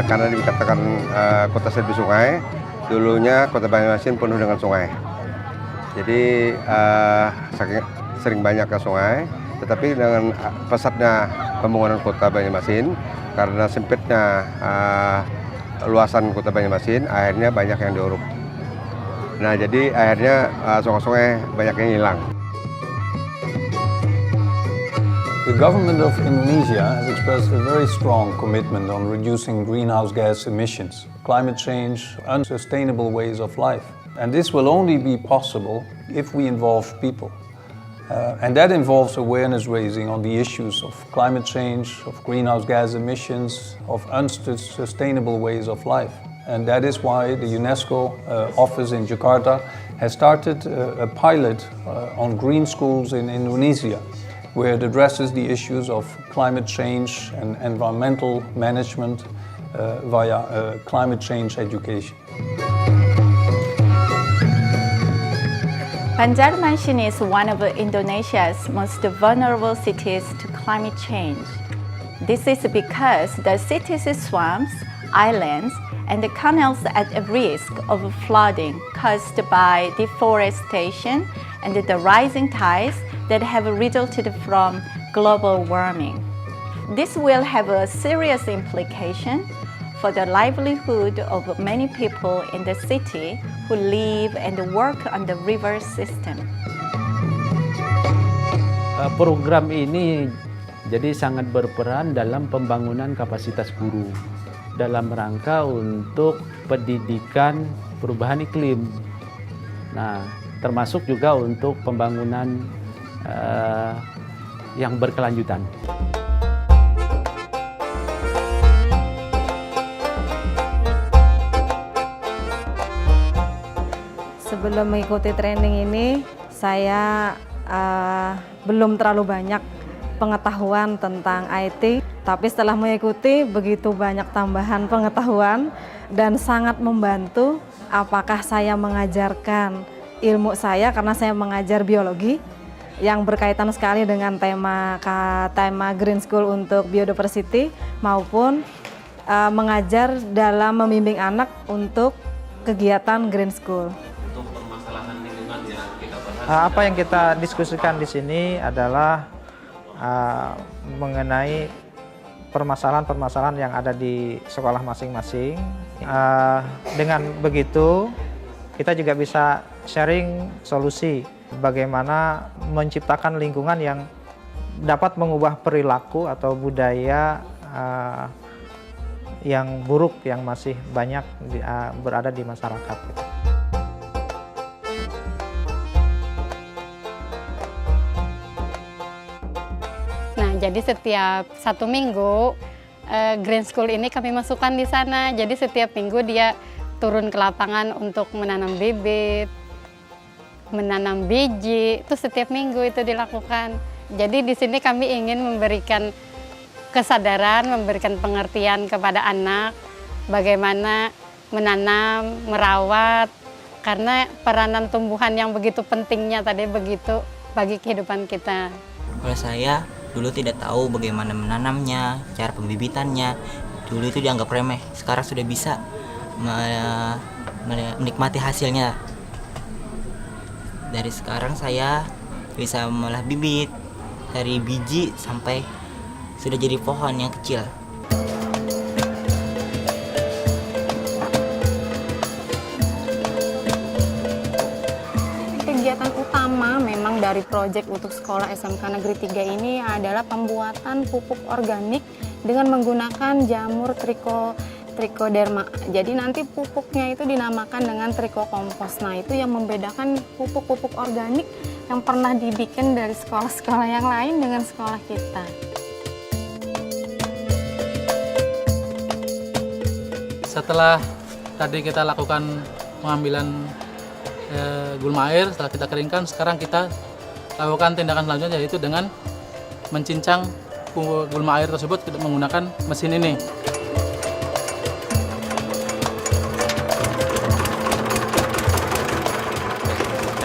karena dikatakan kota serba sungai, dulunya kota Banjarmasin penuh dengan sungai. Jadi sering banyaknya sungai, tetapi dengan pesatnya pembangunan kota Banjarmasin, karena sempitnya luasan kota Banjarmasin, akhirnya banyak yang diuruk. Nah, jadi akhirnya sungai-sungai banyak yang hilang. The government of Indonesia has expressed a very strong commitment on reducing greenhouse gas emissions, climate change, unsustainable ways of life. And this will only be possible if we involve people. And that involves awareness raising on the issues of climate change, of greenhouse gas emissions, of unsustainable ways of life. And that is why the UNESCO office in Jakarta has started a pilot on green schools in Indonesia, where it addresses the issues of climate change and environmental management via climate change education. Banjarmasin is one of Indonesia's most vulnerable cities to climate change. This is because the city's swamps, islands, and the canals are at risk of flooding caused by deforestation and the rising tides that have resulted from global warming. This will have a serious implication for the livelihood of many people in the city who live and work on the river system. Program ini jadi sangat berperan dalam pembangunan kapasitas guru dalam rangka untuk pendidikan perubahan iklim. Nah, termasuk juga untuk pembangunan yang berkelanjutan. Sebelum mengikuti training ini, saya belum terlalu banyak pengetahuan tentang IT, tapi setelah mengikuti begitu banyak tambahan pengetahuan dan sangat membantu. Apakah saya mengajarkan ilmu saya karena saya mengajar biologi yang berkaitan sekali dengan tema Green School untuk biodiversity, maupun mengajar dalam membimbing anak untuk kegiatan Green School. Untuk permasalahan lingkungan yang kita bahas, apa yang kita diskusikan di sini adalah mengenai permasalahan-permasalahan yang ada di sekolah masing-masing. Dengan begitu, kita juga bisa sharing solusi bagaimana menciptakan lingkungan yang dapat mengubah perilaku atau budaya yang buruk yang masih banyak berada di masyarakat. Nah, jadi setiap 1 minggu Green School ini kami masukkan di sana. Jadi setiap minggu dia turun ke lapangan untuk menanam bibit, menanam biji, itu setiap minggu itu dilakukan. Jadi di sini kami ingin memberikan kesadaran, memberikan pengertian kepada anak bagaimana menanam, merawat, karena peranan tumbuhan yang begitu pentingnya tadi begitu bagi kehidupan kita. Kalau saya dulu tidak tahu bagaimana menanamnya, cara pembibitannya, dulu itu dianggap remeh, sekarang sudah bisa menikmati hasilnya. Dari sekarang saya bisa mengolah bibit dari biji sampai sudah jadi pohon yang kecil. Kegiatan utama memang dari proyek untuk sekolah SMK Negeri 3 ini adalah pembuatan pupuk organik dengan menggunakan jamur trichoderma. Jadi nanti pupuknya itu dinamakan dengan trikokompos. Nah, itu yang membedakan pupuk-pupuk organik yang pernah dibikin dari sekolah-sekolah yang lain dengan sekolah kita. Setelah tadi kita lakukan pengambilan gulma air, setelah kita keringkan, sekarang kita lakukan tindakan selanjutnya, yaitu dengan mencincang gulma air tersebut menggunakan mesin ini.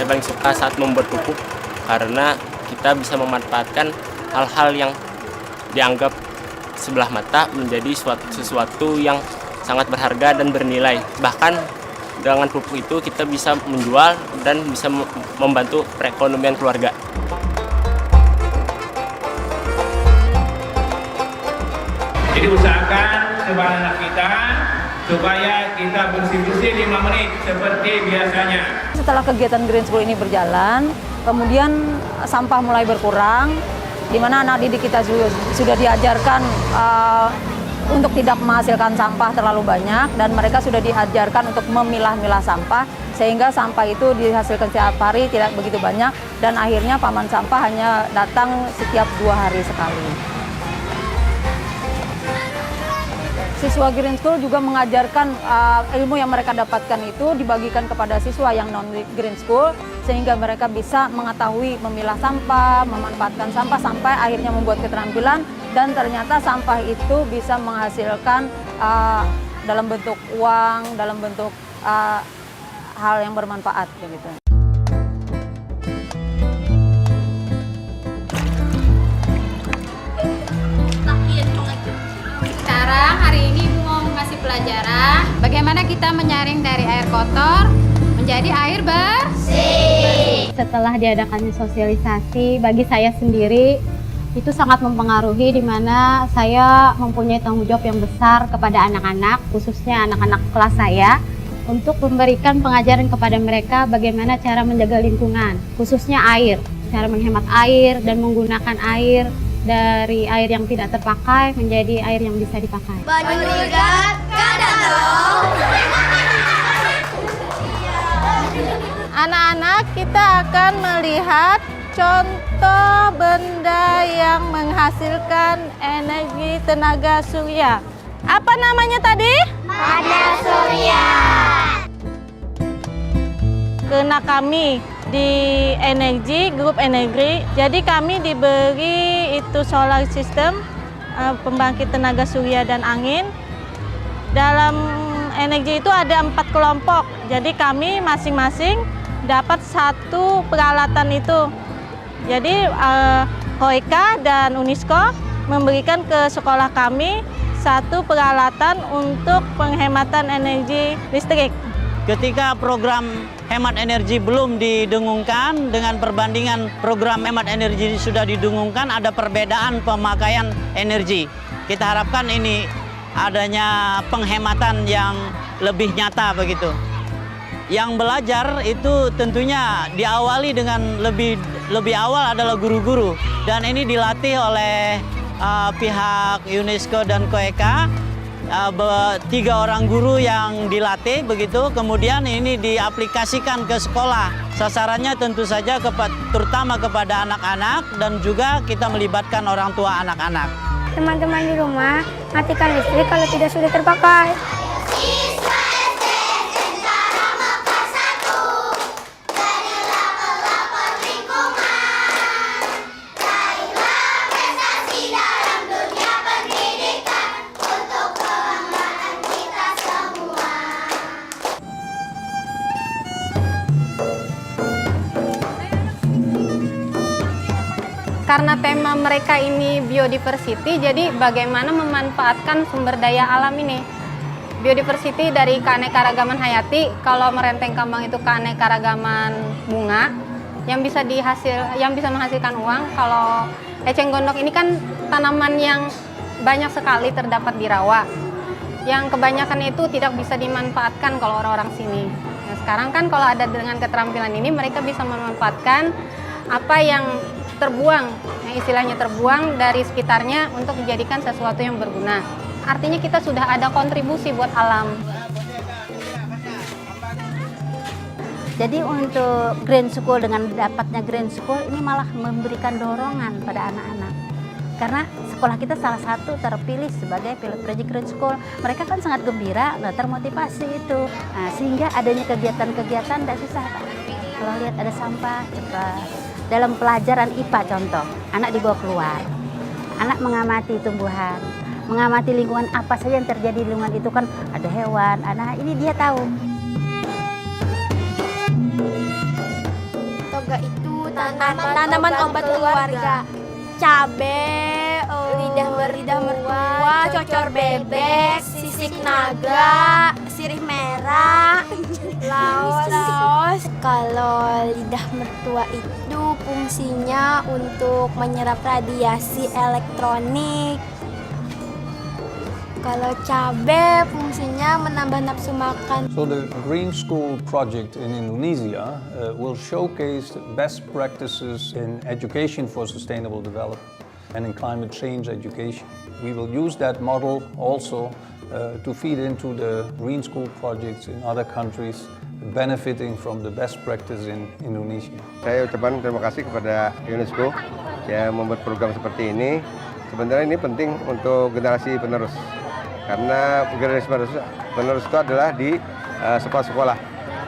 saya paling suka saat membuat pupuk karena kita bisa memanfaatkan hal-hal yang dianggap sebelah mata menjadi sesuatu yang sangat berharga dan bernilai. Bahkan dengan pupuk itu kita bisa menjual dan bisa membantu perekonomian keluarga. Jadi usahakan kepada anak kita supaya kita bersih-bersih 5 menit seperti biasanya. Setelah kegiatan Green School ini berjalan, kemudian sampah mulai berkurang, di mana anak didik kita sudah diajarkan untuk tidak menghasilkan sampah terlalu banyak, dan mereka sudah diajarkan untuk memilah-milah sampah, sehingga sampah itu dihasilkan setiap hari tidak begitu banyak, dan akhirnya paman sampah hanya datang setiap 2 hari sekali. Siswa Green School juga mengajarkan ilmu yang mereka dapatkan itu dibagikan kepada siswa yang non-Green School, sehingga mereka bisa mengetahui memilah sampah, memanfaatkan sampah, sampai akhirnya membuat keterampilan, dan ternyata sampah itu bisa menghasilkan dalam bentuk uang, dalam bentuk hal yang bermanfaat begitu. Sekarang hari ini Ibu mau ngasih pelajaran bagaimana kita menyaring dari air kotor menjadi air bersih. Setelah diadakannya sosialisasi, bagi saya sendiri itu sangat mempengaruhi, di mana saya mempunyai tanggung jawab yang besar kepada anak-anak, khususnya anak-anak kelas saya, untuk memberikan pengajaran kepada mereka bagaimana cara menjaga lingkungan, khususnya air, cara menghemat air dan menggunakan air dari air yang tidak terpakai menjadi air yang bisa dipakai. Anak-anak, kita akan melihat contoh benda yang menghasilkan energi tenaga surya. Apa namanya tadi? Panel surya. Karena kami di energi, grup energi, jadi kami diberi itu solar system, pembangkit tenaga surya dan angin. Dalam energi itu ada 4 kelompok, jadi kami masing-masing dapat 1 peralatan itu. Jadi HOECA dan UNESCO memberikan ke sekolah kami 1 peralatan untuk penghematan energi listrik. Ketika program hemat energi belum didengungkan, dengan perbandingan program hemat energi sudah didengungkan, ada perbedaan pemakaian energi. Kita harapkan ini adanya penghematan yang lebih nyata begitu. Yang belajar itu tentunya diawali dengan lebih awal adalah guru-guru, dan ini dilatih oleh pihak UNESCO dan HOECA. 3 orang guru yang dilatih begitu, kemudian ini diaplikasikan ke sekolah. Sasarannya tentu saja terutama kepada anak-anak, dan juga kita melibatkan orang tua anak-anak. Teman-teman di rumah, matikan listrik kalau tidak sudah terpakai. Karena tema mereka ini biodiversity, jadi bagaimana memanfaatkan sumber daya alam ini. Biodiversity dari keanekaragaman hayati, kalau merenteng kambang itu keanekaragaman bunga yang bisa menghasilkan uang. Kalau eceng gondok ini kan tanaman yang banyak sekali terdapat di rawa, yang kebanyakan itu tidak bisa dimanfaatkan kalau orang-orang sini. Nah, sekarang kan kalau ada dengan keterampilan ini, mereka bisa memanfaatkan apa yang terbuang, yang istilahnya terbuang dari sekitarnya untuk dijadikan sesuatu yang berguna. Artinya kita sudah ada kontribusi buat alam. Jadi untuk Green School, dengan dapatnya Green School ini malah memberikan dorongan pada anak-anak. Karena sekolah kita salah satu terpilih sebagai pilot project Green School. Mereka kan sangat gembira, termotivasi itu. Nah, sehingga adanya kegiatan-kegiatan tidak susah, Pak. Kalau lihat ada sampah, cepat. Dalam pelajaran IPA contoh, anak dibawa keluar, anak mengamati tumbuhan, mengamati lingkungan apa saja yang terjadi di lingkungan itu, kan ada hewan, anak ini dia tahu. Toga itu tanaman obat keluarga, cabe, lidah mertua, cocor bebek, sisir Sisik naga, sirih merah, laos. Kalau lidah mertua itu fungsinya untuk menyerap radiasi elektronik. Kalau cabai fungsinya menambah nafsu makan. So the Green School project in Indonesia will showcase best practices in education for sustainable development and in climate change education. We will use that model also to feed into the Green School projects in other countries, benefiting from the best practice in Indonesia. Saya ucapkan terima kasih kepada UNESCO yang membuat program seperti ini. Sebenarnya ini penting untuk generasi penerus. Karena generasi penerus itu adalah di sekolah-sekolah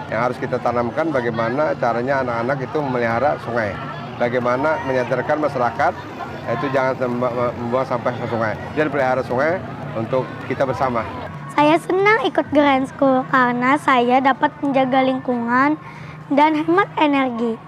yang harus kita tanamkan bagaimana caranya anak-anak itu memelihara sungai. Bagaimana menyadarkan masyarakat itu jangan membuang sampah ke sungai. Dan pelihara sungai untuk kita bersama. Saya senang ikut Green School karena saya dapat menjaga lingkungan dan hemat energi.